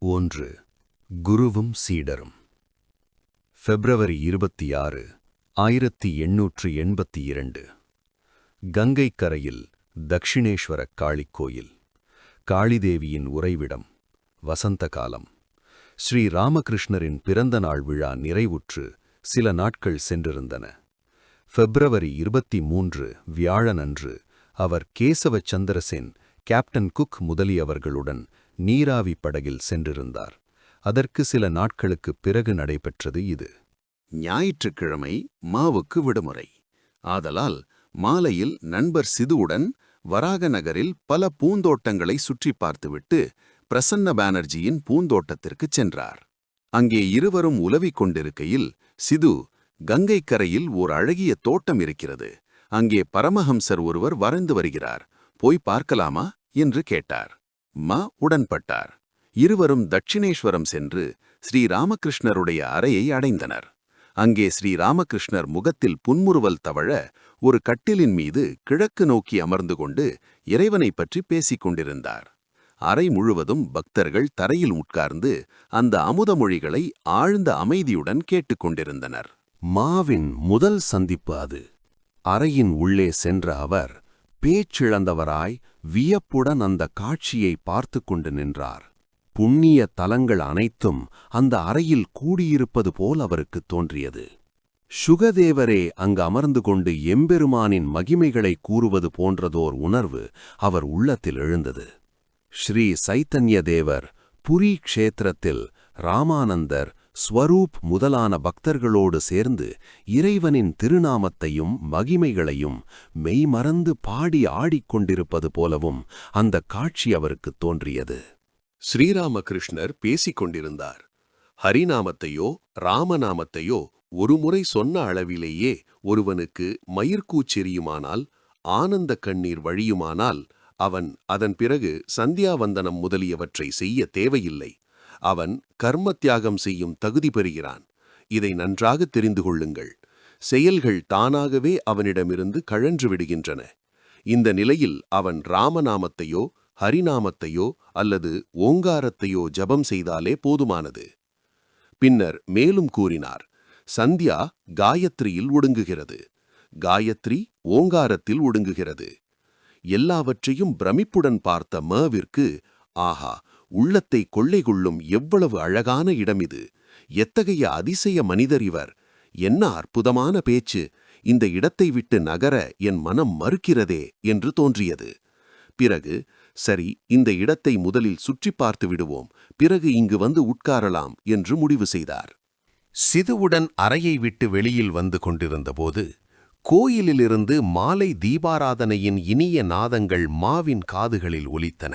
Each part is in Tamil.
1 குருவும் சீடரும். பிப்ரவரி 26, 1882. கங்கைக் கரையில் தக்ஷிணேஸ்வர காளிக்கோயில். காளிதேவியின் உறைவிடம். வசந்த காலம். ஸ்ரீ ராமகிருஷ்ணரின் பிறந்த நாள் விழா நிறைவுற்று சில நாட்கள் சென்றிருந்தன. பிப்ரவரி 23 வியாழனன்று அவர் கேசவ சந்திரசேன், கேப்டன் குக் முதலியவர்களுடன் நீராவி படகில் சென்றிருந்தார். அதற்கு சில நாட்களுக்குப் பிறகு நடைபெற்றது இது. ஞாயிற்றுக்கிழமை மாவுக்கு விடுமுறை. ஆதலால் மாலையில் நண்பர் சிதுவுடன் வராக நகரில் பல பூந்தோட்டங்களை சுற்றி பார்த்துவிட்டு பிரசன்ன பானர்ஜியின் பூந்தோட்டத்திற்குச் சென்றார். அங்கே இருவரும் உலவிக் கொண்டிருக்கையில் சிது, கங்கைக் கரையில் ஓர் அழகிய தோட்டம் இருக்கிறது, அங்கே பரமஹம்சர் ஒருவர் வரைந்து வருகிறார், போய் பார்க்கலாமா என்று கேட்டார். மா உடன்பட்டார். இருவரும் தட்சிணேஸ்வரம் சென்று ஸ்ரீராமகிருஷ்ணருடைய அறையை அடைந்தனர். அங்கே ஸ்ரீராமகிருஷ்ணர் முகத்தில் புன்முறுவல் தவழ ஒரு கட்டிலின் மீது கிழக்கு நோக்கி அமர்ந்து கொண்டு இறைவனைப் பற்றி பேசிக் கொண்டிருந்தார். அறை முழுவதும் பக்தர்கள் தரையில் உட்கார்ந்து அந்த அமுத மொழிகளை ஆழ்ந்த அமைதியுடன் கேட்டுக்கொண்டிருந்தனர். மாவின் முதல் சந்திப்பு அது. அறையின் உள்ளே சென்ற அவர் பேச்சிழந்தவராய் வியப்புடன் அந்த காட்சியை பார்த்து கொண்டு நின்றார். புண்ணிய தலங்கள் அனைத்தும் அந்த அறையில் கூடியிருப்பது போல் அவருக்கு தோன்றியது. சுகதேவரே அங்கு அமர்ந்து கொண்டு எம்பெருமானின் மகிமைகளை கூறுவது போன்றதோர் உணர்வு அவர் உள்ளத்தில் எழுந்தது. ஸ்ரீ சைத்தன்ய தேவர், புரி க்ஷேத்திரத்தில் ராமானந்தர், ஸ்வரூப் முதலான பக்தர்களோடு சேர்ந்து இறைவனின் திருநாமத்தையும் மகிமைகளையும் மெய்மறந்து பாடி ஆடிக்கொண்டிருப்பது போலவும் அந்த காட்சி அவருக்கு தோன்றியது. ஸ்ரீராமகிருஷ்ணர் பேசிக் கொண்டிருந்தார். ஹரிநாமத்தையோ ராமநாமத்தையோ ஒருமுறை சொன்ன அளவிலேயே ஒருவனுக்கு மயிர்கூச்செரியுமானால், ஆனந்த கண்ணீர் வழியுமானால், அவன் அதன் பிறகு சந்தியாவந்தனம் முதலியவற்றை செய்ய தேவையில்லை. அவன் கர்ம தியாகம் செய்யும் தகுதி பெறுகிறான். இதை நன்றாக தெரிந்து கொள்ளுங்கள். செயல்கள் தானாகவே அவனிடமிருந்து கழன்று விடுகின்றன. இந்த நிலையில் அவன் ராமநாமத்தையோ ஹரிநாமத்தையோ அல்லது ஓங்காரத்தையோ ஜபம் செய்தாலே போதுமானது. பின்னர் மேலும் கூறினார், சந்தியா காயத்ரியில் ஒடுங்குகிறது, காயத்ரி ஓங்காரத்தில் ஒடுங்குகிறது. எல்லாவற்றையும் பிரமிப்புடன் பார்த்த மவிற்கு, ஆஹா, உள்ளத்தை கொள்ளை கொள்ளும் எவ்வளவு அழகான இடம் இது! எத்தகைய அதிசய மனிதர் இவர்! என்ன அற்புதமான பேச்சு! இந்த இடத்தை விட்டு நகர என் மனம் மறுக்கிறதே என்று தோன்றியது. பிறகு, சரி, இந்த இடத்தை முதலில் சுற்றி பார்த்து விடுவோம், பிறகு இங்கு வந்து உட்காரலாம் என்று முடிவு செய்தார். சிதுவுடன் அறையை விட்டு வெளியில் வந்து கொண்டிருந்தபோது கோயிலிலிருந்து மாலை தீபாராதனையின் இனிய நாதங்கள் மாவின் காதுகளில் ஒலித்தன.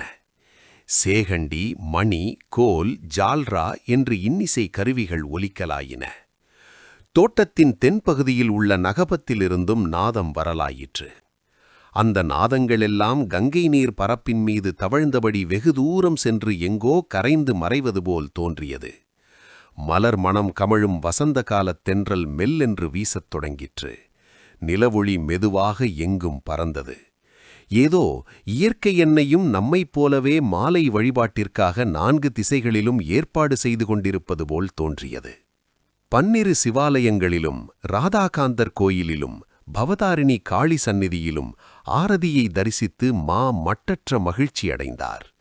சேகண்டி, மணி, கோல், ஜால்ரா என்று இன்னிசை கருவிகள் ஒலிக்கலாயின. தோட்டத்தின் தென்பகுதியில் உள்ள நகபத்திலிருந்தும் நாதம் வரலாயிற்று. அந்த நாதங்களெல்லாம் கங்கை நீர் பரப்பின் மீது தவழ்ந்தபடி வெகு தூரம் சென்று எங்கோ கரைந்து மறைவது போல் தோன்றியது. மலர் மணம் கமழும் வசந்த காலத் தென்றல் மெல்லென்று வீசத் தொடங்கிற்று. நிலவொளி மெதுவாக எங்கும் பறந்தது. ஏதோ இயற்கை என்னையும் நம்மைப் போலவே மாலை வழிபாட்டிற்காக 4 திசைகளிலும் ஏற்பாடு செய்து கொண்டிருப்பது போல் தோன்றியது. 12 சிவாலயங்களிலும், ராதாகாந்தர் கோயிலிலும், பவதாரிணி காளி சந்நிதியிலும் ஆரதியை தரிசித்து மட்டற்ற மகிழ்ச்சி அடைந்தார்.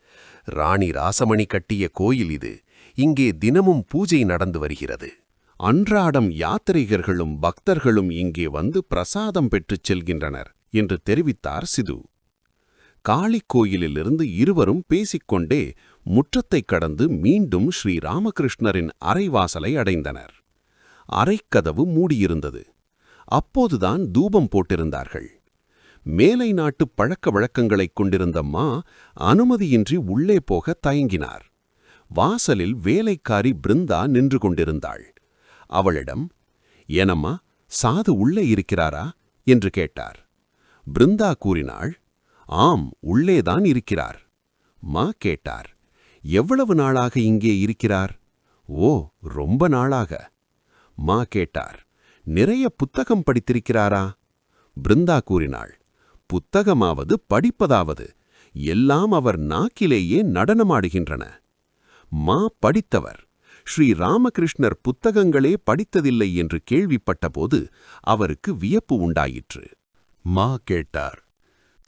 ராணி ராசமணி கட்டிய கோயில் இது. இங்கே தினமும் பூஜை நடந்து வருகிறது. அன்றாடம் யாத்திரிகர்களும் பக்தர்களும் இங்கே வந்து பிரசாதம் பெற்றுச் செல்கின்றனர் என்று தெரிவித்தார் சிது. காளிக்கோயிலிலிருந்து இருவரும் பேசிக்கொண்டே முற்றத்தைக் கடந்து மீண்டும் ஸ்ரீ ராமகிருஷ்ணரின் அறைவாசலை அடைந்தனர். அறைக்கதவு மூடியிருந்தது. அப்போதுதான் தூபம் போட்டிருந்தார்கள். மேலை நாட்டு பழக்க வழக்கங்களைக் கொண்டிருந்த மா அனுமதியின்றி உள்ளே போக தயங்கினார். வாசலில் வேலைக்காரி பிருந்தா நின்று கொண்டிருந்தாள். அவளிடம், "ஏனம்மா, சாது உள்ளே இருக்கிறாரா?" என்று கேட்டார். பிருந்தா கூறினாள், "ஆம், உள்ளேதான் இருக்கிறார்." மா கேட்டார், "எவ்வளவு நாளாக இங்கே இருக்கிறார்?" "ஓ, ரொம்ப நாளாக." மா கேட்டார், "நிறைய புத்தகம் படித்திருக்கிறாரா?" பிருந்தா கூறினாள், "புத்தகமாவது படிப்பதாவது, எல்லாம் அவர் நாக்கிலேயே நடனமாடுகின்றன." மா படித்தவர். ஸ்ரீ ராமகிருஷ்ணர் புத்தகங்களே படித்ததில்லை என்று கேள்விப்பட்டபோது அவருக்கு வியப்பு உண்டாயிற்று. மா கேட்டார்,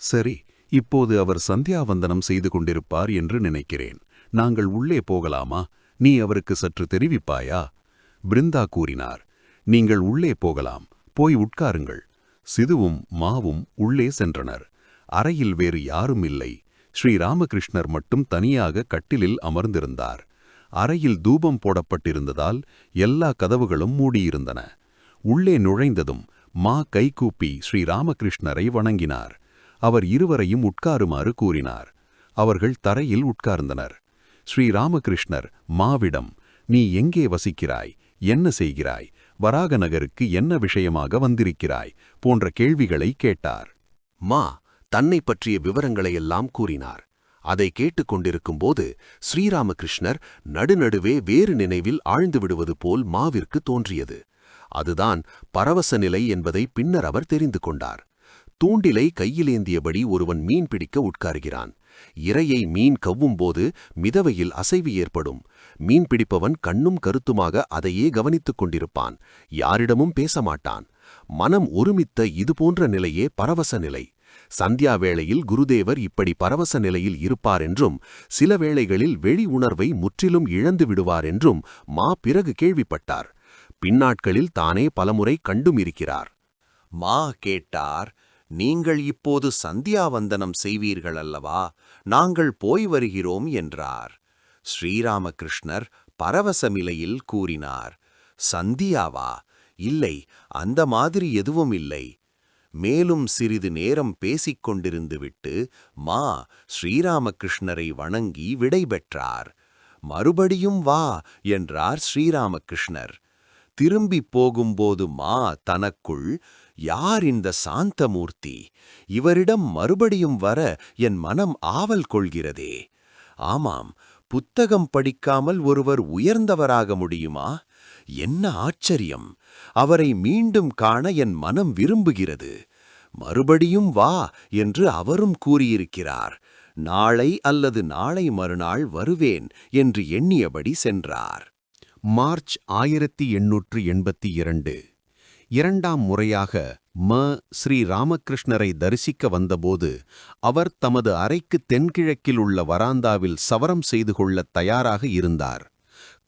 சரி, இப்போது அவர் சந்தியாவந்தனம் செய்து கொண்டிருப்பார் என்று நினைக்கிறேன். நாங்கள் உள்ளே போகலாமா? நீ அவருக்கு சற்று தெரிவிப்பாயா? பிருந்தா கூறினார், நீங்கள் உள்ளே போகலாம், போய் உட்காருங்கள். சிதுவும் மாவும் உள்ளே சென்றனர். அறையில் வேறு யாரும் இல்லை. ஸ்ரீ ராமகிருஷ்ணர் மட்டும் தனியாக கட்டிலில் அமர்ந்திருந்தார். அறையில் தூபம் போடப்பட்டிருந்ததால் எல்லா கதவுகளும் மூடியிருந்தன. உள்ளே நுழைந்ததும் மா கைகூப்பி ஸ்ரீ ராமகிருஷ்ணரை வணங்கினார். அவர் இருவரையும் உட்காருமாறு கூறினார். அவர்கள் தரையில் உட்கார்ந்தனர். ஸ்ரீ ராமகிருஷ்ணர் மாவிடம், நீ எங்கே வசிக்கிறாய், என்ன செய்கிறாய், வராக நகருக்கு என்ன விஷயமாக வந்திருக்கிறாய் போன்ற கேள்விகளை கேட்டார். மா தன்னை பற்றிய விவரங்களையெல்லாம் கூறினார். அதை கேட்டுக்கொண்டிருக்கும்போது ஸ்ரீராமகிருஷ்ணர் நடுநடுவே வேறு நினைவில் ஆழ்ந்து விடுவது போல் மாவிற்கு தோன்றியது. அதுதான் பரவச நிலை என்பதை பின்னர் அவர் தெரிந்து கொண்டார். தூண்டிலை கையிலேந்தியபடி ஒருவன் மீன் பிடிக்க உட்காருகிறான். இரையை மீன் கவ்வும்போது மிதவையில் அசைவு ஏற்படும். மீன் பிடிப்பவன் கண்ணும் கருத்துமாக அதையே கவனித்துக் கொண்டிருப்பான். யாரிடமும் பேச மாட்டான். மனம் ஒருமித்த இதுபோன்ற நிலையே பரவச நிலை. சந்தியா வேளையில் குருதேவர் இப்படி பரவச நிலையில் இருப்பார் என்றும், சில வேளைகளில் வெளி உணர்வை முற்றிலும் இழந்து விடுவார் என்றும் மா பிறகு கேள்விப்பட்டார். பின்னாட்களில் தானே பலமுறை கண்டும் இருக்கிறார். மா கேட்டார், நீங்கள் இப்போது சந்தியாவந்தனம் செய்வீர்கள் அல்லவா? நாங்கள் போய் வருகிறோம் என்றார். ஸ்ரீராமகிருஷ்ணர் பரவசமிலையில் கூறினார், சந்தியாவா? இல்லை, அந்த மாதிரி எதுவும் இல்லை. மேலும் சிறிது நேரம் பேசிக் கொண்டிருந்துவிட்டு மா ஸ்ரீராமகிருஷ்ணரை வணங்கி விடை பெற்றார். மறுபடியும் வா என்றார் ஸ்ரீராமகிருஷ்ணர். திரும்பி போகும்போது மா தனக்குள், யார் இந்த சாந்தமூர்த்தி? இவரிடம் மறுபடியும் வர என் மனம் ஆவல் கொள்கிறதே. ஆமாம், புத்தகம் படிக்காமல் ஒருவர் உயர்ந்தவராக முடியுமா? என்ன ஆச்சரியம்! அவரை மீண்டும் காண என் மனம் விரும்புகிறது. மறுபடியும் வா என்று அவரும் கூறியிருக்கிறார். நாளை அல்லது நாளை மறுநாள் வருவேன் என்று எண்ணியபடி சென்றார். மார்ச் 1882 இரண்டாம் முறையாக ஸ்ரீ ராமகிருஷ்ணரை தரிசிக்க வந்தபோது அவர் தமது அறைக்கு தென்கிழக்கில் உள்ள வராந்தாவில் சவரம் செய்து கொள்ளத் தயாராக இருந்தார்.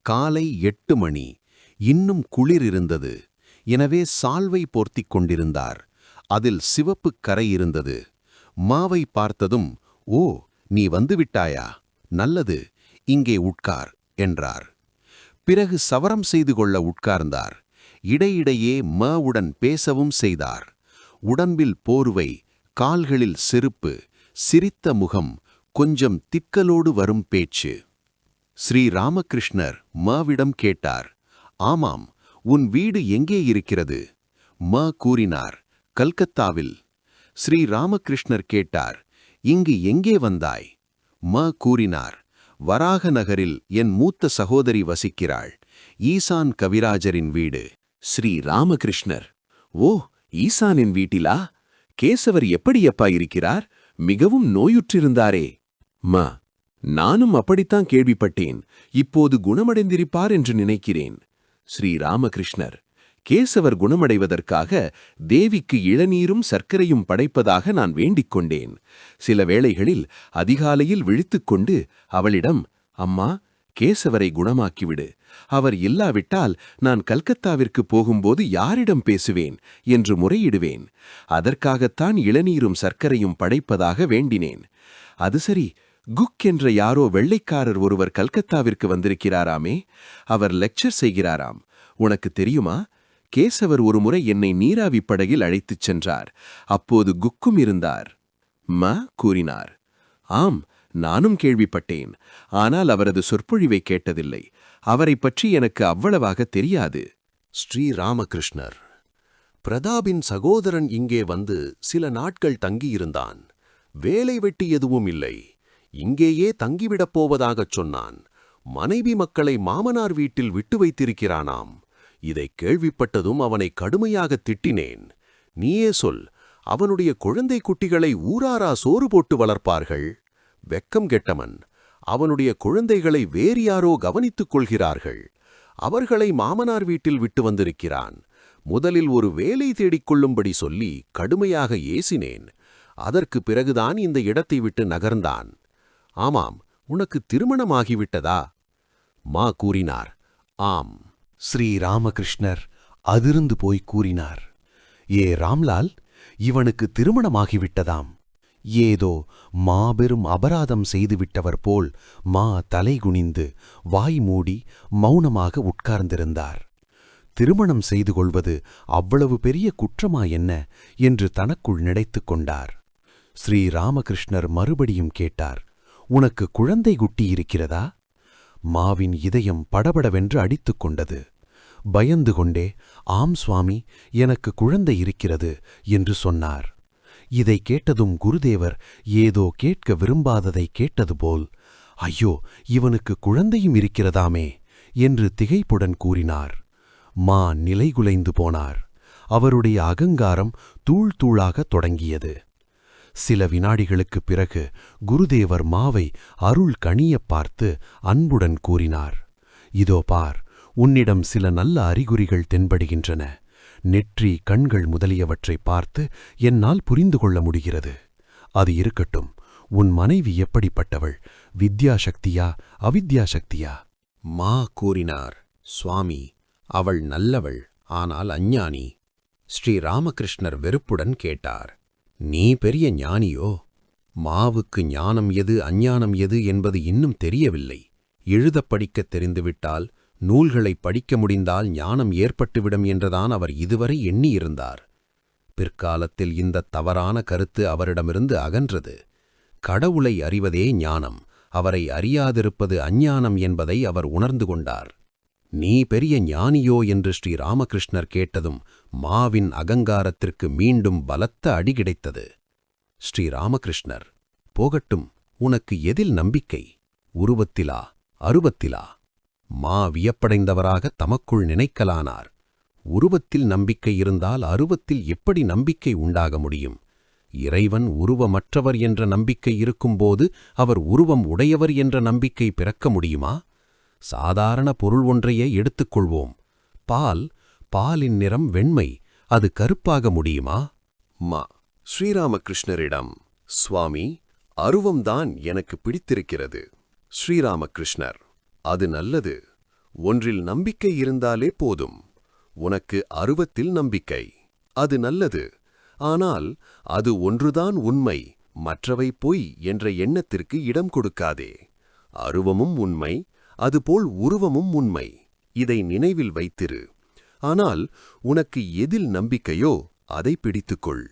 காலை 8 மணி. இன்னும் குளிர் இருந்தது. எனவே சால்வை போர்த்திக் கொண்டிருந்தார். அதில் சிவப்புக் கரை இருந்தது. மாவை பார்த்ததும், ஓ, நீ வந்துவிட்டாயா? நல்லது, இங்கே உட்கார் என்றார். பிறகு சவரம் செய்து கொள்ள உட்கார்ந்தார். இடையிடையே மாவுடன் பேசவும் செய்தார். உடம்பில் போர்வை, கால்களில் செருப்பு, சிரித்த முகம், கொஞ்சம் திக்கலோடு வரும் பேச்சு. ஸ்ரீ ராமகிருஷ்ணர் மாவிடம் கேட்டார், ஆமாம், உன் வீடு எங்கே இருக்கிறது? மா கூறினார், கல்கத்தாவில். ஸ்ரீ ராமகிருஷ்ணர் கேட்டார், இங்கு எங்கே வந்தாய்? மா கூறினார், வராக நகரில் என் மூத்த சகோதரி வசிக்கிறாள். ஈசான் கவிராஜரின் வீடு. ஸ்ரீ ராமகிருஷ்ணர், ஓ, ஈசானின் வீட்டிலா? கேசவர் எப்படியப்பா இருக்கிறார்? மிகவும் நோயுற்றிருந்தாரே. மா, நானும் அப்படித்தான் கேள்விப்பட்டேன். இப்போது குணமடைந்திருப்பார் என்று நினைக்கிறேன். ஸ்ரீ ராமகிருஷ்ணர், கேசவர் குணமடைவதற்காக தேவிக்கு இளநீரும் சர்க்கரையும் படைப்பதாக நான் வேண்டிக் கொண்டேன். சில வேளைகளில் அதிகாலையில் விழித்துக்கொண்டு அவளிடம், அம்மா, கேசவரை குணமாக்கிவிடு. அவர் இல்லாவிட்டால் நான் கல்கத்தாவிற்கு போகும்போது யாரிடம் பேசுவேன் என்று முறையிடுவேன். அதற்காகத்தான் இளநீரும் சர்க்கரையும் படைப்பதாக வேண்டினேன். அது சரி, குக் என்ற யாரோ வெள்ளைக்காரர் ஒருவர் கல்கத்தாவிற்கு வந்திருக்கிறாராமே. அவர் லெக்சர் செய்கிறாராம். உனக்கு தெரியுமா? கேசவர் ஒருமுறை என்னை நீராவி படகில் அழைத்துச் சென்றார். அப்போது குக்கும் இருந்தார். மா கூறினார், ஆம், நானும் கேள்விப்பட்டேன். ஆனால் அவரது சொற்பொழிவை கேட்டதில்லை. அவரை பற்றி எனக்கு அவ்வளவாக தெரியாது. ஸ்ரீ ராமகிருஷ்ணர், பிரதாபின் சகோதரன் இங்கே வந்து சில நாட்கள் தங்கியிருந்தான். வேலை வெட்டி எதுவும் இல்லை. இங்கேயே தங்கிவிடப் போவதாகச் சொன்னான். மனைவி மக்களை மாமனார் வீட்டில் விட்டு வைத்திருக்கிறானாம். இதைக் கேள்விப்பட்டதும் அவனை கடுமையாக திட்டினேன். நீயே சொல், அவனுடைய குழந்தை குட்டிகளை ஊராரா சோறு போட்டு வளர்ப்பார்கள்? வெக்கம் கெட்டவன். அவனுடைய குழந்தைகளை வேறு யாரோ கவனித்துக் கொள்கிறார்கள். அவர்களை மாமனார் வீட்டில் விட்டு வந்திருக்கிறான். முதலில் ஒரு வேலை தேடிக் கொள்ளும்படி சொல்லி கடுமையாக ஏசினேன். அதற்கு பிறகுதான் இந்த இடத்தை விட்டு நகர்ந்தான். ஆமாம், உனக்கு திருமணமாகிவிட்டதா? மா கூறினார். ஆம். ஸ்ரீ ராமகிருஷ்ணர் அதிர்ந்து போய் கூறினார். ஏ ராம்லால், இவனுக்கு திருமணமாகிவிட்டதாம். ஏதோ மாபெரும் அபராதம் செய்துவிட்டவர் போல் மா தலைகுனிந்து வாய் மூடி மௌனமாக உட்கார்ந்திருந்தார். திருமணம் செய்து கொள்வது அவ்வளவு பெரிய குற்றமா என்ன என்று தனக்குள் நினைத்துக் கொண்டார். ஸ்ரீ ராமகிருஷ்ணர் மறுபடியும் கேட்டார், உனக்கு குழந்தை குட்டி இருக்கிறதா? மாவின் இதயம் படபடவென்று அடித்துக் கொண்டது. பயந்து கொண்டே, ஆம் சுவாமி, எனக்கு குழந்தை இருக்கிறது என்று சொன்னார். இதை கேட்டதும் குருதேவர் ஏதோ கேட்க விரும்பாததை கேட்டது போல், ஐயோ, இவனுக்கு குழந்தையும் இருக்கிறதாமே என்று திகைப்புடன் கூறினார். மா நிலைகுலைந்து போனார். அவருடைய அகங்காரம் தூள் தூளாகத் தொடங்கியது. சில வினாடிகளுக்குப் பிறகு குருதேவர் மாவை அருள் கனியப் பார்த்து அன்புடன் கூறினார். இதோ பார், உன்னிடம் சில நல்ல அறிகுறிகள் தென்படுகின்றன. நெற்றி, கண்கள் முதலியவற்றைப் பார்த்து என்னால் புரிந்து கொள்ள முடிகிறது. அது இருக்கட்டும், உன் மனைவி எப்படிப்பட்டவள்? வித்யாசக்தியா அவித்யாசக்தியா? மா கூறினார். சுவாமி, அவள் நல்லவள், ஆனால் அஞ்ஞானி. ஸ்ரீ ராமகிருஷ்ணர் வெறுப்புடன் கேட்டார், நீ பெரிய ஞானியோ? மாவுக்கு ஞானம் எது அஞ்ஞானம் எது என்பது இன்னும் தெரியவில்லை. எழுதப் படிக்கத் தெரிந்துவிட்டால், நூல்களைப் படிக்க முடிந்தால் ஞானம் ஏற்பட்டுவிடும் என்றுதான் அவர் இதுவரை எண்ணியிருந்தார். பிற்காலத்தில் இந்த தவறான கருத்து அவரிடமிருந்து அகன்றது. கடவுளை அறிவதே ஞானம், அவரை அறியாதிருப்பது அஞ்ஞானம் என்பதை அவர் உணர்ந்து கொண்டார். நீ பெரிய ஞானியோ என்று ஸ்ரீ ராமகிருஷ்ணர் கேட்டதும் மாவின் அகங்காரத்திற்கு மீண்டும் பலத்த அடி கிடைத்தது. ஸ்ரீ ராமகிருஷ்ணர், போகட்டும், உனக்கு எதில் நம்பிக்கை? உருவத்திலா அருவத்திலா? மா வியப்படைந்தவராக தமக்குள் நினைக்கலானார். உருவத்தில் நம்பிக்கை இருந்தால் அருவத்தில் எப்படி நம்பிக்கை உண்டாக முடியும்? இறைவன் உருவமற்றவர் என்ற நம்பிக்கை இருக்கும்போது அவர் உருவம் உடையவர் என்ற நம்பிக்கை பிறக்க முடியுமா? சாதாரண பொருள் ஒன்றையே எடுத்துக்கொள்வோம். பாலின் நிறம் வெண்மை, அது கருப்பாக முடியுமா? மா ஸ்ரீராமகிருஷ்ணரிடம், சுவாமி, அருவம்தான் எனக்கு பிடித்திருக்கிறது. ஸ்ரீராமகிருஷ்ணர், அது நல்லது. ஒன்றில் நம்பிக்கை இருந்தாலே போதும். உனக்கு அருவத்தில் நம்பிக்கை, அது நல்லது. ஆனால் அது ஒன்றுதான் உண்மை, மற்றவை பொய் என்ற எண்ணத்திற்கு இடம் கொடுக்காதே. அருவமும் உண்மை, அதுபோல் உருவமும் உண்மை. இதை நினைவில் வைத்திரு. ஆனால் உனக்கு எதில் நம்பிக்கையோ அதை பிடித்துக்கொள்.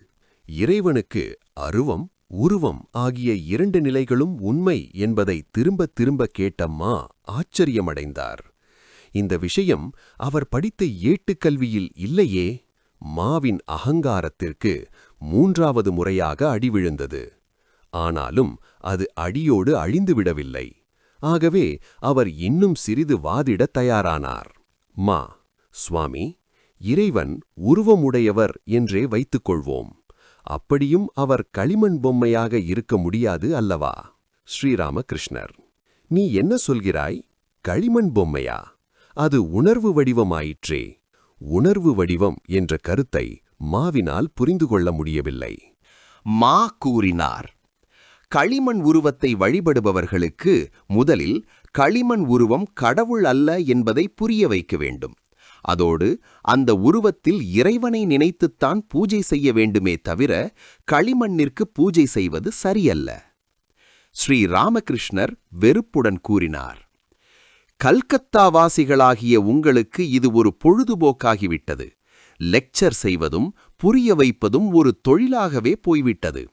இறைவனுக்கு அருவம், உருவம் ஆகிய இரண்டு நிலைகளும் உண்மை என்பதை திரும்ப திரும்ப கேட்டம்மா ஆச்சரியமடைந்தார். இந்த விஷயம் அவர் படித்த ஏட்டுக்கல்வியில் இல்லையே. மாவின் அகங்காரத்திற்கு 3வது முறையாக அடி விழுந்தது. ஆனாலும் அது அடியோடு அழிந்துவிடவில்லை. ஆகவே அவர் இன்னும் சிறிது வாதிடத் தயாரானார். மா, சுவாமி, இறைவன் உருவமுடையவர் என்றே வைத்துக்கொள்வோம். அப்படியும் அவர் களிமண் பொம்மையாக இருக்க முடியாது அல்லவா? ஸ்ரீராமகிருஷ்ணர், நீ என்ன சொல்கிறாய்? களிமண் பொம்மையா? அது உணர்வு வடிவமாயிற்றே. உணர்வு வடிவம் என்ற கருத்தை மாவினால் புரிந்து கொள்ள முடியவில்லை. மா கூறினார், களிமண் உருவத்தை வழிபடுபவர்களுக்கு முதலில் களிமண் உருவம் கடவுள் அல்ல என்பதை புரிய வைக்க வேண்டும். அதோடு அந்த உருவத்தில் இறைவனை நினைத்துத்தான் பூஜை செய்ய வேண்டுமே தவிர களிமண்ணிற்கு பூஜை செய்வது சரியல்ல. ஸ்ரீ ராமகிருஷ்ணர் வெறுப்புடன் கூறினார், கல்கத்தாவாசிகளாகிய உங்களுக்கு இது ஒரு பொழுதுபோக்காகிவிட்டது. லெக்சர் செய்வதும் புரிய வைப்பதும் ஒரு தொழிலாகவே போய்விட்டது.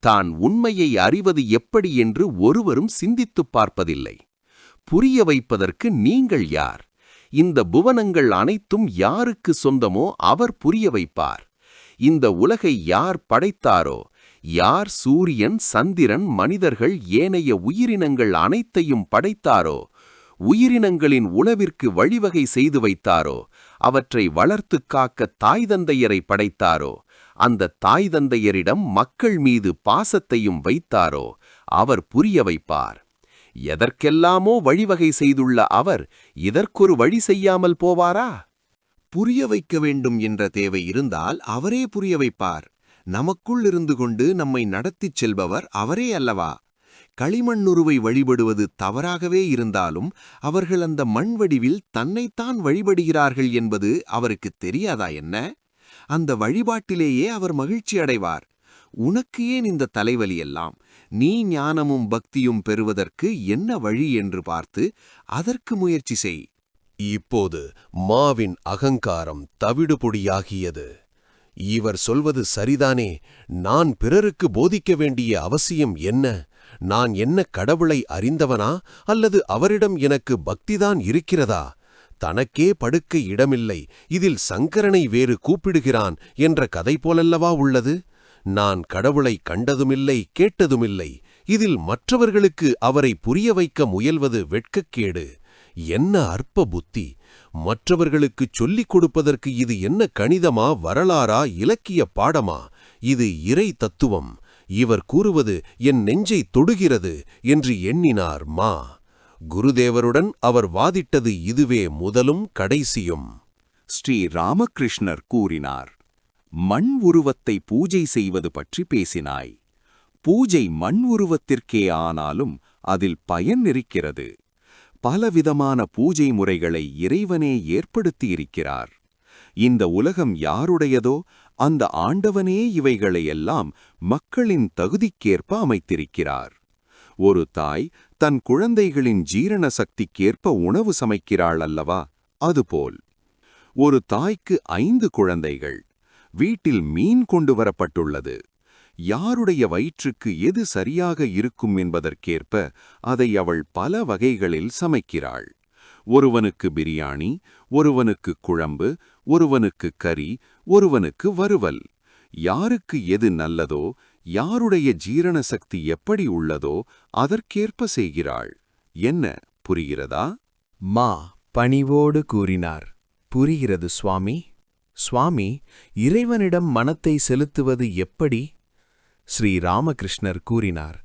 தான் உண்மையை அறிவது எப்படி என்று ஒருவரும் சிந்தித்துப் பார்ப்பதில்லை. புரிய வைப்பதற்கு நீங்கள் யார்? இந்த புவனங்கள் அனைத்தும் யாருக்கு சொந்தமோ அவர் புரிய வைப்பார். இந்த உலகை யார் படைத்தாரோ, யார் சூரியன், சந்திரன், மனிதர்கள், ஏனைய உயிரினங்கள் அனைத்தையும் படைத்தாரோ, உயிரினங்களின் உணவிற்கு வழிவகை செய்து வைத்தாரோ, அவற்றை வளர்த்துக் காக்க தாய் தந்தையரை படைத்தாரோ, அந்த தாய் தந்தையரிடம் மக்கள் மீது பாசத்தையும் வைத்தாரோ, அவர் புரிய வைப்பார். எதற்கெல்லாமோ வழிவகை செய்துள்ள அவர் இதற்கொரு வழி செய்யாமல் போவாரா? புரிய வைக்க வேண்டும் என்ற தேவை இருந்தால் அவரே புரிய வைப்பார். நமக்குள் இருந்து கொண்டு நம்மை நடத்திச் செல்பவர் அவரே அல்லவா? களிமண்ணுருவை வழிபடுவது தவறாகவே இருந்தாலும் அவர்கள் அந்த மண் வடிவில் தன்னைத்தான் வழிபடுகிறார்கள் என்பது அவருக்குத் தெரியாதா என்ன? அந்த வழிபாட்டிலேயே அவர் மகிழ்ச்சி அடைவார். உனக்கு ஏன் இந்த தலைவலியெல்லாம்? நீ ஞானமும் பக்தியும் பெறுவதற்கு என்ன வழி என்று பார்த்து அதற்கு முயற்சி செய். இப்போது மாவின் அகங்காரம் தவிடுபொடியாகியது. இவர் சொல்வது சரிதானே. நான் பிறருக்கு போதிக்க வேண்டிய அவசியம் என்ன? நான் என்ன கடவுளை அறிந்தவனா, அல்லது அவரிடம் எனக்கு பக்திதான் இருக்கிறதா? தனக்கே படுக்க இடமில்லை, இதில் சங்கரனை வேறு கூப்பிடுகிறான் என்ற கதை போலல்லவா உள்ளது? நான் கடவுளை கண்டதுமில்லை, கேட்டதுமில்லை. இதில் மற்றவர்களுக்கு அவரை புரிய வைக்க முயல்வது வெட்கக்கேடு. என்ன அற்ப புத்தி! மற்றவர்களுக்குச் சொல்லிக் கொடுப்பதற்கு இது என்ன கணிதமா, வரலாறா, இலக்கிய பாடமா? இது இறை தத்துவம். இவர் கூறுவது என் நெஞ்சை தொடுகிறது என்று எண்ணினார் மா. குருதேவருடன் அவர் வாதிட்டது இதுவே முதலும் கடைசியும். ஸ்ரீ ராமகிருஷ்ணர் கூறினார், மண் உருவத்தை பூஜை செய்வது பற்றி பேசினாய். பூஜை மண் உருவத்திற்கே ஆனாலும் அதில் பயன் இருக்கிறது. பலவிதமான பூஜை முறைகளை இறைவனே ஏற்படுத்தியிருக்கிறார். இந்த உலகம் யாருடையதோ அந்த ஆண்டவனே இவைகளையெல்லாம் மக்களின் தகுதிக்கேற்ப அமைத்திருக்கிறார். ஒரு தாய் தன் குழந்தைகளின் ஜீரண சக்திக்கேற்ப உணவு சமைக்கிறாள் அல்லவா? அதுபோல் ஒரு தாய்க்கு 5 குழந்தைகள். வீட்டில் மீன் கொண்டு வரப்பட்டுள்ளது. யாருடைய வயிற்றுக்கு எது சரியாக இருக்கும் என்பதற்கேற்ப அதை அவள் பல வகைகளில் சமைக்கிறாள். ஒருவனுக்கு பிரியாணி, ஒருவனுக்கு குழம்பு, ஒருவனுக்கு கறி, ஒருவனுக்கு வறுவல். யாருக்கு எது நல்லதோ, யாருடைய ஜீரண சக்தி எப்படி உள்ளதோ அதற்கேற்ப செய்கிறாள். என்ன, புரிகிறதா? மா பணிவோடு கூறினார். புரிகிறது சுவாமி. சுவாமி, இறைவனிடம் மனத்தை செலுத்துவது எப்படி? ஸ்ரீ ராமகிருஷ்ணர் கூறினார்,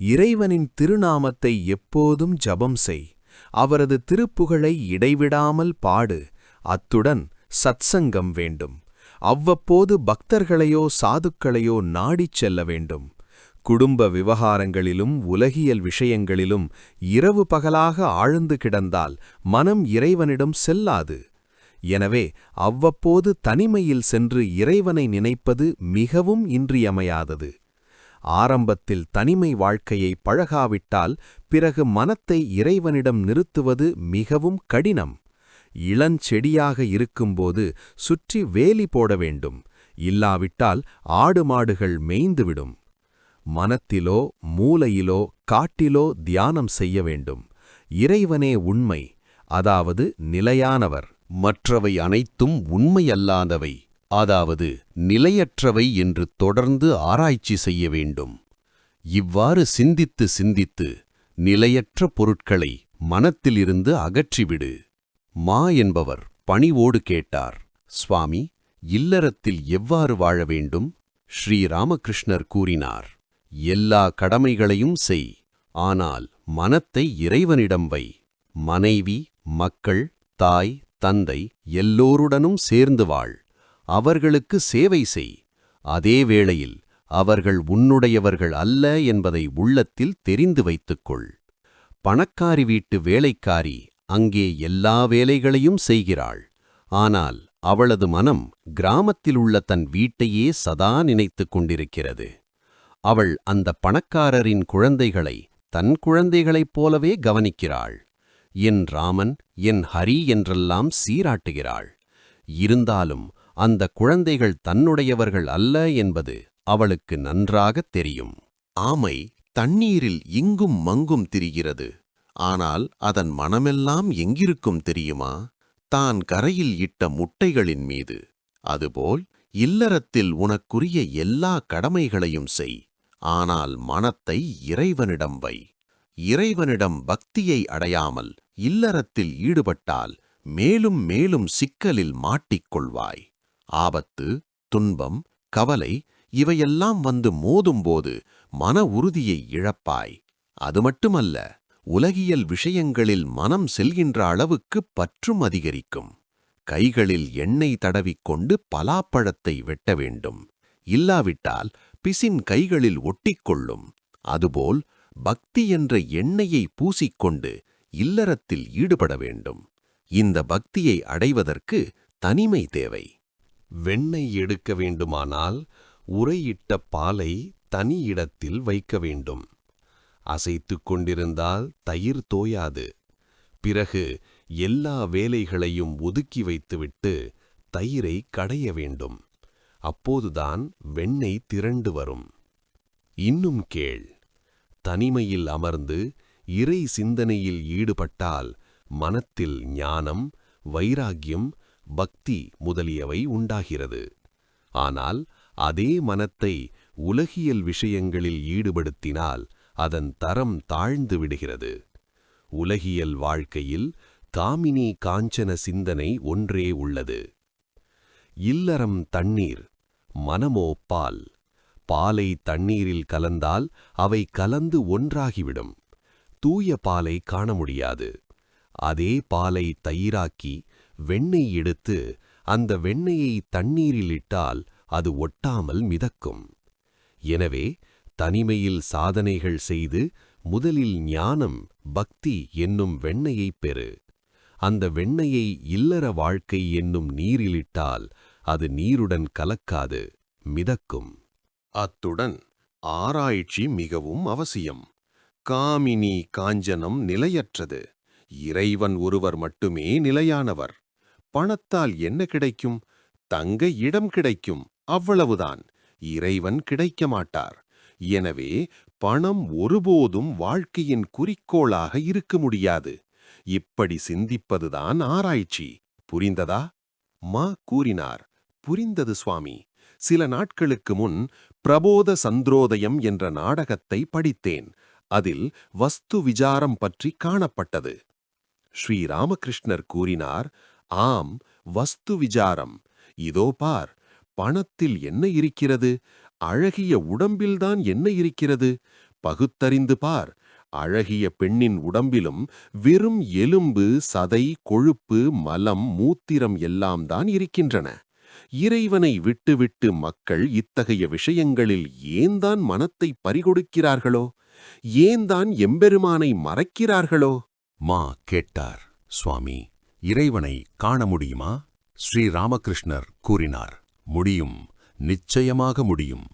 இறைவனின் திருநாமத்தை எப்போதும் ஜபம் செய். அவரது திருப்புகழை இடைவிடாமல் பாடு. அத்துடன் சத்சங்கம் வேண்டும். அவ்வப்போது பக்தர்களையோ சாதுக்களையோ நாடிச் செல்ல வேண்டும். குடும்ப விவகாரங்களிலும் உலகியல் விஷயங்களிலும் இரவு பகலாக ஆழ்ந்து கிடந்தால் மனம் இறைவனிடம் செல்லாது. எனவே அவ்வப்போது தனிமையில் சென்று இறைவனை நினைப்பது மிகவும் இன்றியமையாதது. ஆரம்பத்தில் தனிமை வாழ்க்கையை பழகாவிட்டால் பிறகு மனத்தை இறைவனிடம் நிறுத்துவது மிகவும் கடினம். இளஞ்செடியாக இருக்கும்போது சுற்றி வேலி போட வேண்டும். இல்லாவிட்டால் ஆடு மாடுகள் மேய்ந்துவிடும். மனத்திலோ மூலையிலோ காட்டிலோ தியானம் செய்ய வேண்டும். இறைவனே உண்மை, அதாவது நிலையானவர். மற்றவை அனைத்தும் உண்மையல்லாதவை, அதாவது நிலையற்றவை என்று தொடர்ந்து ஆராய்ச்சி செய்ய வேண்டும். இவ்வாறு சிந்தித்து சிந்தித்து நிலையற்ற பொருட்களை மனத்திலிருந்து அகற்றிவிடு. மா என்பவர் பணிவோடு கேட்டார், சுவாமி, இல்லறத்தில் எவ்வாறு வாழ வேண்டும்? ஸ்ரீ ராமகிருஷ்ணர் கூறினார், எல்லா கடமைகளையும் செய், ஆனால் மனத்தை இறைவனிடம் வை. மனைவி, மக்கள், தாய், தந்தை எல்லோருடனும் சேர்ந்து வாழ். அவர்களுக்கு சேவை செய். அதே வேளையில் அவர்கள் உன்னுடையவர்கள் அல்ல என்பதை உள்ளத்தில் தெரிந்து வைத்துக்கொள். பணக்காரி வீட்டு வேலைக்காரி அங்கே எல்லா வேலைகளையும் செய்கிறாள். ஆனால் அவளது மனம் கிராமத்தில் உள்ள தன் வீட்டையே சதா நினைத்துக் கொண்டிருக்கிறது. அவள் அந்த பணக்காரரின் குழந்தைகளை தன் குழந்தைகளைப் போலவே கவனிக்கிறாள். என் ராமன், என் ஹரி என்றெல்லாம் சீராட்டுகிறாள். இருந்தாலும் அந்த குழந்தைகள் தன்னுடையவர்கள் அல்ல என்பது அவளுக்கு நன்றாகத் தெரியும். ஆமை தண்ணீரில் இங்கும் மங்கும் திரிகிறது. ஆனால் அதன் மனமெல்லாம் எங்கிருக்கும் தெரியுமா? தான் கரையில் இட்ட முட்டைகளின் மீது. அதுபோல் இல்லறத்தில் உனக்குரிய எல்லா கடமைகளையும் செய். ஆனால் மனத்தை இறைவனிடம் வை. இறைவனிடம் பக்தியை அடையாமல் இல்லறத்தில் ஈடுபட்டால் மேலும் மேலும் சிக்கலில் மாட்டிக்கொள்வாய். ஆபத்து, துன்பம், கவலை இவையெல்லாம் வந்து மோதும்போது மன உறுதியை இழப்பாய். அது மட்டுமல்ல, உலகியல் விஷயங்களில் மனம் செல்கின்ற அளவுக்கு பற்றும் அதிகரிக்கும். கைகளில் எண்ணெய் தடவிக்கொண்டு பலாப்பழத்தை வெட்ட வேண்டும். இல்லாவிட்டால் பிசின் கைகளில் ஒட்டிக்கொள்ளும். அதுபோல் பக்தி என்ற எண்ணெயை பூசிக்கொண்டு இல்லறத்தில் ஈடுபட வேண்டும். இந்த பக்தியை அடைவதற்கு தனிமை தேவை. வெண்ணெய் எடுக்க வேண்டுமானால் உறையிட்ட பாலை தனி இடத்தில் வைக்க வேண்டும். அசைத்துக் கொண்டிருந்தால் தயிர் தோயாது. பிறகு எல்லா வேலைகளையும் ஒதுக்கி வைத்துவிட்டு தயிரை கடைய வேண்டும். அப்போதுதான் வெண்ணெய் திரண்டு வரும். இன்னும் கேள். தனிமையில் அமர்ந்து இறை சிந்தனையில் ஈடுபட்டால் மனத்தில் ஞானம், வைராக்கியம், பக்தி முதலியவை உண்டாகிறது. ஆனால் அதே மனத்தை உலகியல் விஷயங்களில் ஈடுபடுத்தினால் அதன் தரம் தாழ்ந்து விடுகிறது. உலகியல் வாழ்க்கையில் காமினி காஞ்சன சிந்தனை ஒன்றே உள்ளது. இல்லறம் தண்ணீர், மனமோ பால். பாலை தண்ணீரில் கலந்தால் அவை கலந்து ஒன்றாகிவிடும். தூய பாலை காண முடியாது. அதே பாலை தயிராக்கி வெண்ணெய் எடுத்து அந்த வெண்ணெயை தண்ணீரில் இட்டால் அது ஒட்டாமல் மிதக்கும். எனவே தனிமையில் சாதனைகள் செய்து முதலில் ஞானம், பக்தி என்னும் வெண்ணெயைப் பெறு. அந்த வெண்ணெயை இல்லற வாழ்க்கை என்னும் நீரிலிட்டால் அது நீருடன் கலக்காது, மிதக்கும். அத்துடன் ஆராய்ச்சி மிகவும் அவசியம். காமினி காஞ்சனம் நிலையற்றது. இறைவன் ஒருவர் மட்டுமே நிலையானவர். பணத்தால் என்ன கிடைக்கும்? தங்க இடம் கிடைக்கும், அவ்வளவுதான். இறைவன் கிடைக்க மாட்டார். எனவே பணம் ஒருபோதும் வாழ்க்கையின் குறிக்கோளாக இருக்க முடியாது. இப்படி சிந்திப்பதுதான் ஆராய்ச்சி. புரிந்ததா? மா கூறினார். புரிந்தது சுவாமி. சில நாட்களுக்கு முன் பிரபோத சந்திரோதயம் என்ற நாடகத்தை படித்தேன். அதில் வஸ்து விசாரம் பற்றி காணப்பட்டது. ஸ்ரீ ராமகிருஷ்ணர் கூறினார், ஆம், வஸ்து விசாரம். இதோ பார், பணத்தில் என்ன இருக்கிறது? அழகிய உடம்பில்தான் என்ன இருக்கிறது? பகுத்தறிந்து பார். அழகிய பெண்ணின் உடம்பிலும் வெறும் எலும்பு, சதை, கொழுப்பு, மலம், மூத்திரம் எல்லாம் தான் இருக்கின்றன. இறைவனை விட்டுவிட்டு மக்கள் இத்தகைய விஷயங்களில் ஏன்தான் மனத்தை பறிகொடுக்கிறார்களோ? ஏன்தான் எம்பெருமானை மறக்கிறார்களோ? மா கேட்டார். சுவாமி, இறைவனை காண முடியுமா? ஸ்ரீ ராமகிருஷ்ணர் கூறினார், முடியும், நிச்சயமாக முடியும்.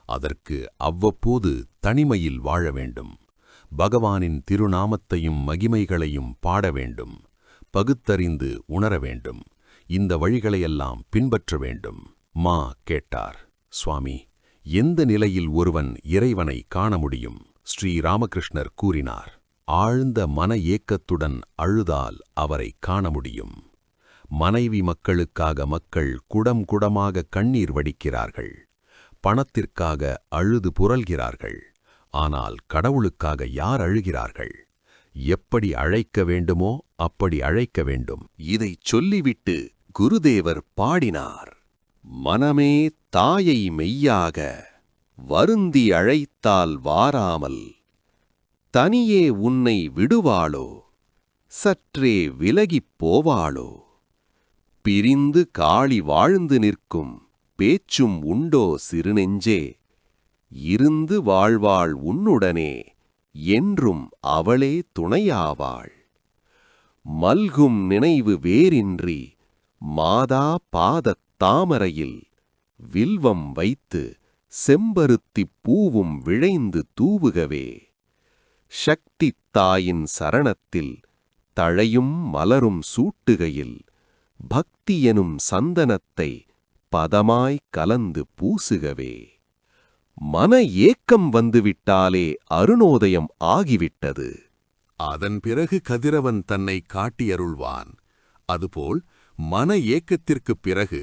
அதற்கு அவ்வப்போது தனிமையில் வாழ வேண்டும். பகவானின் திருநாமத்தையும் மகிமைகளையும் பாட வேண்டும். பகுத்தறிந்து உணர வேண்டும். இந்த வழிகளையெல்லாம் பின்பற்ற வேண்டும். மா கேட்டார், சுவாமி, எந்த நிலையில் ஒருவன் இறைவனை காண முடியும்? ஸ்ரீ ராமகிருஷ்ணர் கூறினார், ஆழ்ந்த மன ஏக்கத்துடன் அழுதால் அவரை காண முடியும். மனைவி மக்களுக்காக மக்கள் குடம் குடமாக கண்ணீர் வடிக்கிறார்கள். பணத்திற்காக அழுது புரள்கிறார்கள். ஆனால் கடவுளுக்காக யார் அழுகிறார்கள்? எப்படி அழைக்க வேண்டுமோ அப்படி அழைக்க வேண்டும். இதைச் சொல்லிவிட்டு குருதேவர் பாடினார். மனமே தாயை மெய்யாக வருந்தி அழைத்தால் வாராமல் தனியே உன்னை விடுவாளோ? சற்றே விலகிப் போவாளோ? பிரிந்து காளி வாழ்ந்து நிற்கும் பேச்சும் உண்டோ சிறுநெஞ்சே? இருந்து வாழ்வாள் உன்னுடனே, என்றும் அவளே துணையாவாள். மல்கும் நினைவு வேறின்றி மாதா பாதத் தாமரையில் வில்வம் வைத்து செம்பருத்திப் பூவும் விழைந்து தூவுகவே. சக்தித் தாயின் சரணத்தில் தழையும் மலரும் சூட்டுகையில் பக்தி எனும் சந்தனத்தை பதமாய் கலந்து பூசுகவே. மன ஏக்கம் வந்துவிட்டாலே அருணோதயம் ஆகிவிட்டது. அதன் பிறகு கதிரவன் தன்னை காட்டியருள்வான். அதுபோல் மன ஏக்கத்திற்குப் பிறகு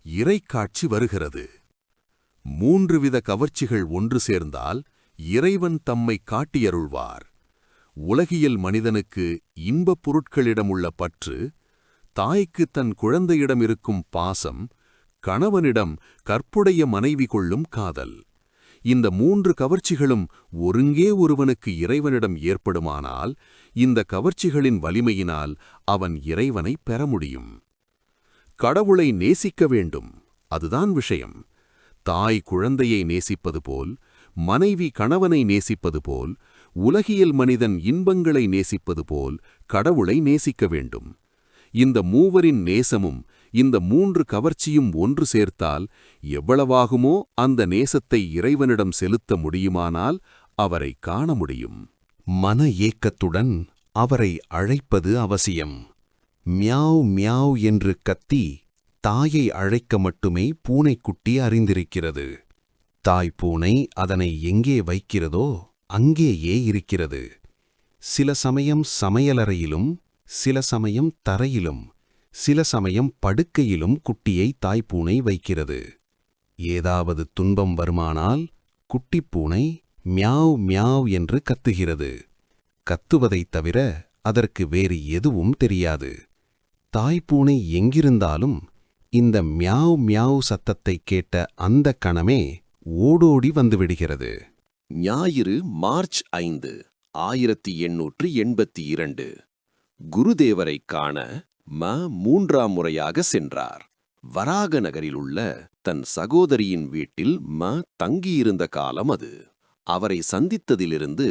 இறைக்காட்சி வருகிறது. 3 வித கவர்ச்சிகள் ஒன்று சேர்ந்தால் இறைவன் தம்மை காட்டியருள்வார். உலகியல் மனிதனுக்கு இன்பப் பொருட்களிடமுள்ள பற்று, தாய்க்கு தன் குழந்தையிடம் இருக்கும் பாசம், கணவனிடம் கற்புடைய மனைவி கொள்ளும் காதல். இந்த 3 கவர்ச்சிகளும் ஒருங்கே ஒருவனுக்கு இறைவனிடம் ஏற்படுமானால் இந்த கவர்ச்சிகளின் வலிமையினால் அவன் இறைவனை பெற முடியும். கடவுளை நேசிக்க வேண்டும், அதுதான் விஷயம். தாய் குழந்தையை நேசிப்பது போல், மனைவி கணவனை நேசிப்பது போல், உலகியல் மனிதன் இன்பங்களை நேசிப்பது போல் கடவுளை நேசிக்க வேண்டும். இந்த மூவரின் நேசமும் இந்த 3 கவர்ச்சியும் ஒன்று சேர்த்தால் எவ்வளவாகுமோ அந்த நேசத்தை இறைவனிடம் செலுத்த முடியுமானால் அவரை காண முடியும். மன ஏக்கத்துடன் அவரை அழைப்பது அவசியம். மியாவ் மியாவ் என்று கத்தி தாயை அழைக்க மட்டுமே பூனைக்குட்டி அறிந்திருக்கிறது. தாய் பூனை அதனை எங்கே வைக்கிறதோ அங்கேயே இருக்கிறது. சில சமயம் சமையலறையிலும், சில சமயம் தரையிலும், சில சமயம் படுக்கையிலும் குட்டியை தாய்ப்பூனை வைக்கிறது. ஏதாவது துன்பம் வருமானால் குட்டிப்பூனை மியாவ் மியாவ் என்று கத்துகிறது. கத்துவதைத் தவிர அதற்கு வேறு எதுவும் தெரியாது. தாய்ப்பூனை எங்கிருந்தாலும் இந்த மியாவ் மியாவ் சத்தத்தை கேட்ட அந்த கணமே ஓடோடி வந்துவிடுகிறது. ஞாயிறு மார்ச் 5, 1882. குருதேவரைக் காண மூன்றாம் முறையாக சென்றார். வராக நகரில் உள்ள தன் சகோதரியின் வீட்டில் தங்கியிருந்த காலம் அது. அவரை சந்தித்ததிலிருந்து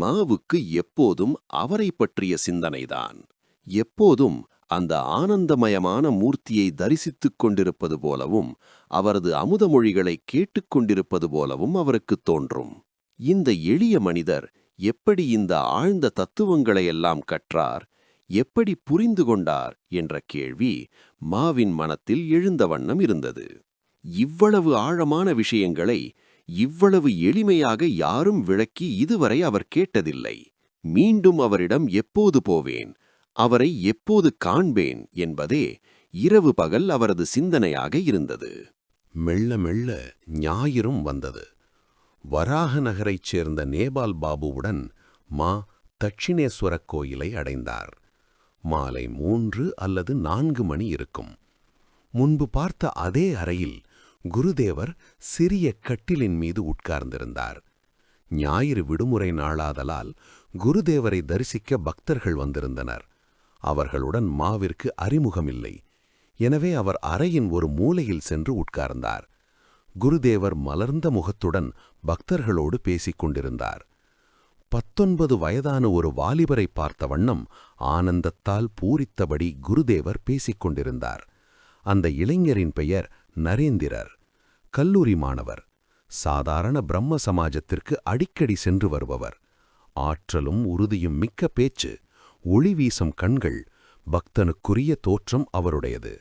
மாவுக்கு எப்போதும் அவரை பற்றிய சிந்தனைதான். எப்போதும் அந்த ஆனந்தமயமான மூர்த்தியை தரிசித்துக் கொண்டிருப்பது போலவும் அவரது அமுதமொழிகளை கேட்டுக்கொண்டிருப்பது போலவும் அவருக்குத் தோன்றும். இந்த எளிய மனிதர் எப்படி இந்த ஆழ்ந்த தத்துவங்களையெல்லாம் கற்றார், எப்படி புரிந்து கொண்டார் என்ற கேள்வி மாவின் மனத்தில் எழுந்த வண்ணம் இருந்தது. இவ்வளவு ஆழமான விஷயங்களை இவ்வளவு எளிமையாக யாரும் விளக்கி இதுவரை அவர் கேட்டதில்லை. மீண்டும் அவரிடம் எப்போது போவேன், அவரை எப்போது காண்பேன் என்பதே இரவு பகல் அவரது சிந்தனையாக இருந்தது. மெல்ல மெல்ல ஞாயிறும் வந்தது. வராக நகரைச் சேர்ந்த நேபால் பாபுவுடன் தட்சிணேஸ்வரக் கோயிலை அடைந்தார். மாலை 3 அல்லது 4 மணி இருக்கும். முன்பு பார்த்த அதே அறையில் குருதேவர் சிறிய கட்டிலின் மீது உட்கார்ந்திருந்தார். ஞாயிறு விடுமுறை நாளாதலால் குருதேவரை தரிசிக்க பக்தர்கள் வந்திருந்தனர். அவர்களுடன் மாவிற்கு அறிமுகமில்லை. எனவே அவர் அறையின் ஒரு மூலையில் சென்று உட்கார்ந்தார். குருதேவர் மலர்ந்த முகத்துடன் பக்தர்களோடு பேசிக் கொண்டிருந்தார். 19 வயதான ஒரு வாலிபரை பார்த்த வண்ணம் ஆனந்தத்தால் பூரித்தபடி குருதேவர் பேசிக் கொண்டிருந்தார். அந்த இளைஞரின் பெயர் நரேந்திரர். கல்லூரி மாணவர். சாதாரண பிரம்ம சமாஜத்திற்கு அடிக்கடி சென்று வருபவர். ஆற்றலும் உறுதியும் மிக்க பேச்சு, ஒளி வீசும் கண்கள், பக்தனுக்குரிய தோற்றம் அவருடையது.